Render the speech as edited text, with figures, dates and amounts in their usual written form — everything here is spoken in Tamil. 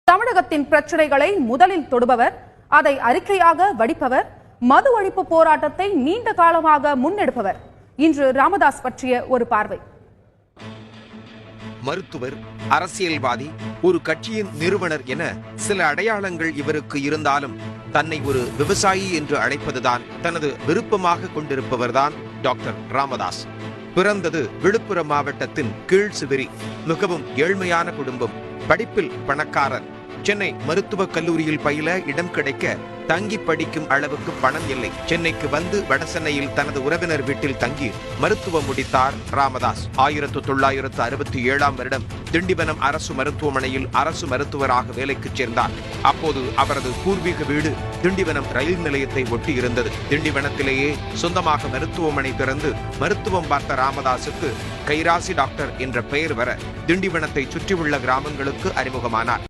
தமிழகத்தின் பிரச்சனைகளை முதலில் தொடுபவர், அதை அறிக்கையாக வடிப்பவர், மது ஒழிப்பு போராட்டத்தை நீண்ட காலமாக முன்னெடுப்பவர். இன்று ராமதாஸ் பற்றிய ஒரு பார்வை. மருத்துவர், அரசியல்வாதி, ஒரு கட்சியின் நிறுவனர் என சில அடையாளங்கள் இவருக்கு இருந்தாலும் தன்னை ஒரு விவசாயி என்று அழைப்பதுதான் தனது விருப்பமாக கொண்டிருப்பவர்தான் டாக்டர் ராமதாஸ். பிறந்தது விழுப்புரம் மாவட்டத்தின் கீழ்சிவிரி. மிகவும் ஏழ்மையான குடும்பம். படிப்பில் பணக்காரர். சென்னை மருத்துவக் கல்லூரியில் பயில இடம் கிடைக்க தங்கி படிக்கும் அளவுக்கு பணம் இல்லை. சென்னைக்கு வந்து வடசென்னையில் தனது உறவினர் வீட்டில் தங்கி மருத்துவம் முடித்தார் ராமதாஸ். 1967 வருடம் திண்டிவனம் அரசு மருத்துவமனையில் அரசு மருத்துவராக வேலைக்கு சேர்ந்தார். அப்போது அவரது பூர்வீக வீடு திண்டிவனம் ரயில் நிலையத்தை ஒட்டி இருந்தது. திண்டிவனத்திலேயே சொந்தமாக மருத்துவமனை திறந்து மருத்துவம் பார்த்த ராமதாசுக்கு கைராசி டாக்டர் என்ற பெயர் வர திண்டிவனத்தை சுற்றியுள்ள கிராமங்களுக்கு அறிமுகமானார்.